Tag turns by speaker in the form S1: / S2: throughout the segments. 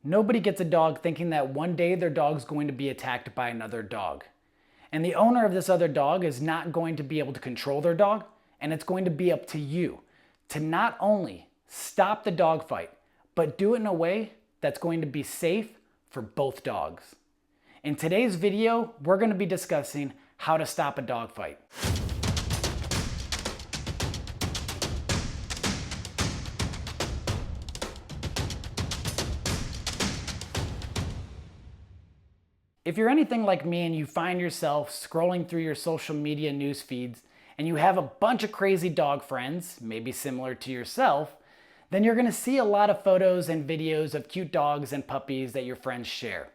S1: Nobody gets a dog thinking that one day their dog's going to be attacked by another dog. And the owner of this other dog is not going to be able to control their dog, and it's going to be up to you to not only stop the dog fight, but do it in a way that's going to be safe for both dogs. In today's video, we're going to be discussing how to stop a dog fight. If you're anything like me and you find yourself scrolling through your social media news feeds and you have a bunch of crazy dog friends, maybe similar to yourself, then you're going to see a lot of photos and videos of cute dogs and puppies that your friends share.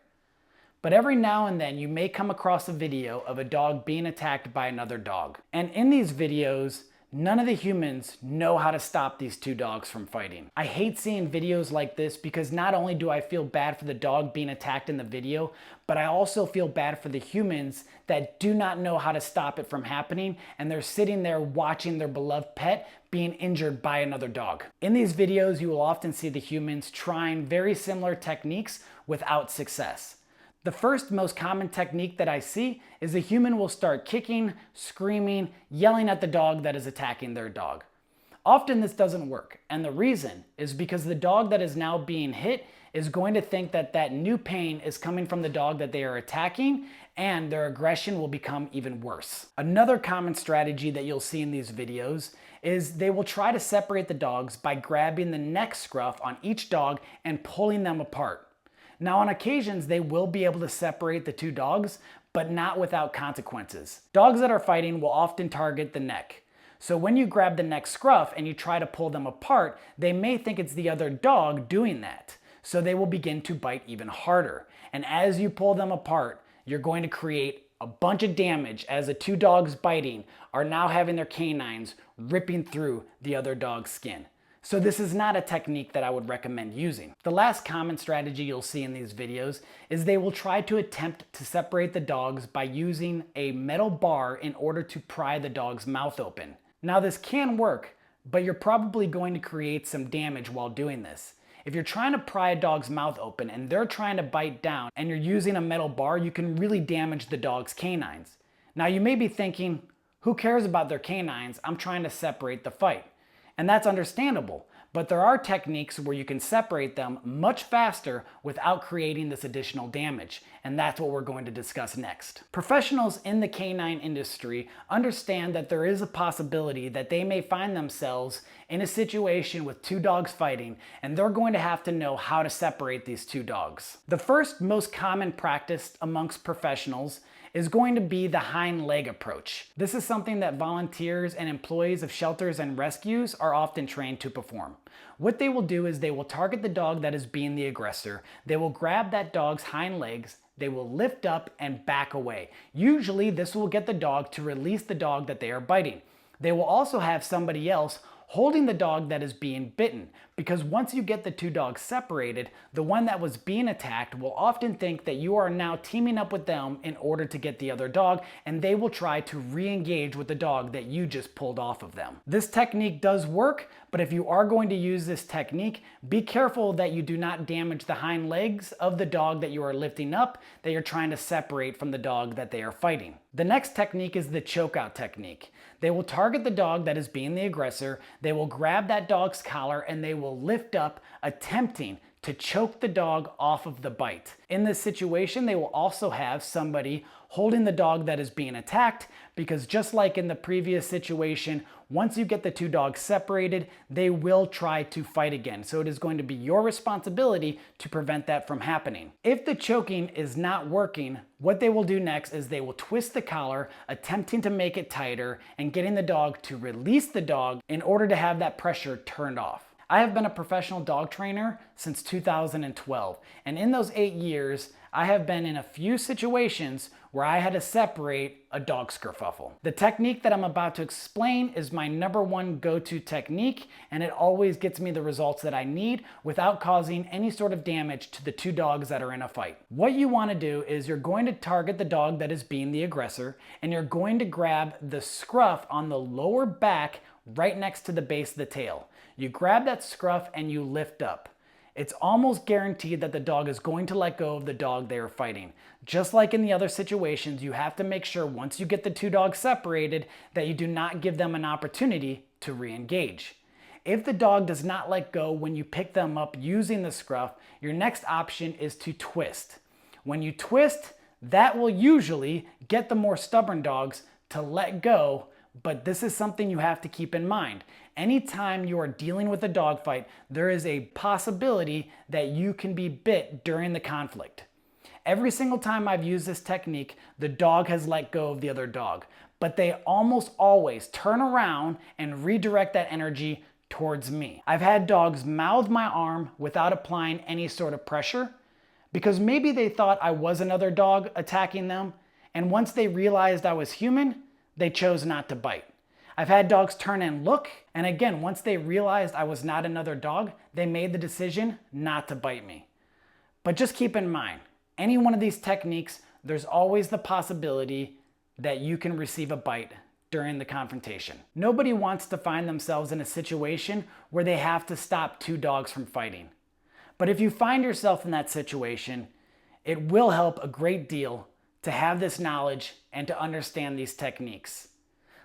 S1: But every now and then you may come across a video of a dog being attacked by another dog. And in these videos, none of the humans know how to stop these two dogs from fighting. I hate seeing videos like this because not only do I feel bad for the dog being attacked in the video, but I also feel bad for the humans that do not know how to stop it from happening, and they're sitting there watching their beloved pet being injured by another dog. In these videos, you will often see the humans trying very similar techniques without success. The first most common technique that I see is the human will start kicking, screaming, yelling at the dog that is attacking their dog. Often this doesn't work, and the reason is because the dog that is now being hit is going to think that that new pain is coming from the dog that they are attacking, and their aggression will become even worse. Another common strategy that you'll see in these videos is they will try to separate the dogs by grabbing the neck scruff on each dog and pulling them apart. Now, on occasions, they will be able to separate the two dogs, but not without consequences. Dogs that are fighting will often target the neck. So when you grab the neck scruff and you try to pull them apart, they may think it's the other dog doing that. So they will begin to bite even harder. And as you pull them apart, you're going to create a bunch of damage as the two dogs biting are now having their canines ripping through the other dog's skin. So this is not a technique that I would recommend using. The last common strategy you'll see in these videos is they will try to attempt to separate the dogs by using a metal bar in order to pry the dog's mouth open. Now this can work, but you're probably going to create some damage while doing this. If you're trying to pry a dog's mouth open and they're trying to bite down and you're using a metal bar, you can really damage the dog's canines. Now you may be thinking, who cares about their canines? I'm trying to separate the fight. And that's understandable, but there are techniques where you can separate them much faster without creating this additional damage, and that's what we're going to discuss next. Professionals in the canine industry understand that there is a possibility that they may find themselves in a situation with two dogs fighting, and they're going to have to know how to separate these two dogs. The first most common practice amongst professionals is going to be the hind leg approach. This is something that volunteers and employees of shelters and rescues are often trained to perform. What they will do is they will target the dog that is being the aggressor. They will grab that dog's hind legs, they will lift up and back away. Usually this will get the dog to release the dog that they are biting. They will also have somebody else holding the dog that is being bitten, because once you get the two dogs separated, the one that was being attacked will often think that you are now teaming up with them in order to get the other dog, and they will try to re-engage with the dog that you just pulled off of them. This technique does work, but if you are going to use this technique, be careful that you do not damage the hind legs of the dog that you are lifting up, that you're trying to separate from the dog that they are fighting. The next technique is the chokeout technique. They will target the dog that is being the aggressor, they will grab that dog's collar, and they will lift up, attempting to choke the dog off of the bite. In this situation, they will also have somebody holding the dog that is being attacked, because just like in the previous situation, once you get the two dogs separated, they will try to fight again. So it is going to be your responsibility to prevent that from happening. If the choking is not working, what they will do next is they will twist the collar, attempting to make it tighter and getting the dog to release the dog in order to have that pressure turned off. I have been a professional dog trainer since 2012, and in those 8 years, I have been in a few situations where I had to separate a dog skerfuffle. The technique that I'm about to explain is my #1 go-to technique, and it always gets me the results that I need without causing any sort of damage to the two dogs that are in a fight. What you want to do is you're going to target the dog that is being the aggressor, and you're going to grab the scruff on the lower back right next to the base of the tail. You grab that scruff and you lift up. it's almost guaranteed that the dog is going to let go of the dog they are fighting. Just like in the other situations, you have to make sure once you get the two dogs separated that you do not give them an opportunity to re-engage. If the dog does not let go when you pick them up using the scruff, your next option is to twist. When you twist, that will usually get the more stubborn dogs to let go, but this is something you have to keep in mind. Anytime you are dealing with a dog fight, there is a possibility that you can be bit during the conflict. Every single time I've used this technique, the dog has let go of the other dog, but they almost always turn around and redirect that energy towards me. I've had dogs mouth my arm without applying any sort of pressure because maybe they thought I was another dog attacking them, and once they realized I was human, they chose not to bite. I've had dogs turn and look, and again, once they realized I was not another dog, they made the decision not to bite me. But just keep in mind, any one of these techniques, there's always the possibility that you can receive a bite during the confrontation. Nobody wants to find themselves in a situation where they have to stop two dogs from fighting. But if you find yourself in that situation, it will help a great deal to have this knowledge and to understand these techniques.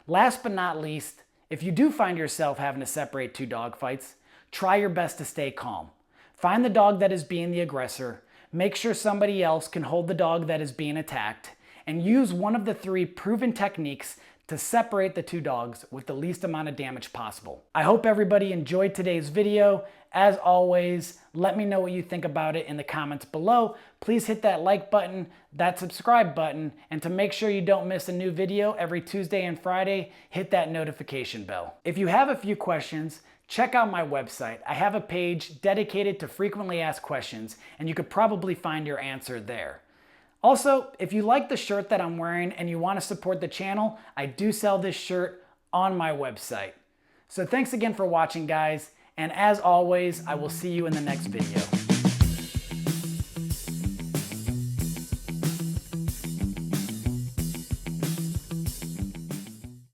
S1: Last but not least, if you do find yourself having to separate two dog fights, try your best to stay calm. Find the dog that is being the aggressor, make sure somebody else can hold the dog that is being attacked, and use one of the three proven techniques to separate the two dogs with the least amount of damage possible. I hope everybody enjoyed today's video. As always, let me know what you think about it in the comments below. Please hit that like button, that subscribe button, and to make sure you don't miss a new video every Tuesday and Friday, hit that notification bell. If you have a few questions, check out my website. I have a page dedicated to frequently asked questions, and you could probably find your answer there. Also, if you like the shirt that I'm wearing and you want to support the channel, I do sell this shirt on my website. So thanks again for watching, guys, and as always, I will see you in the next video.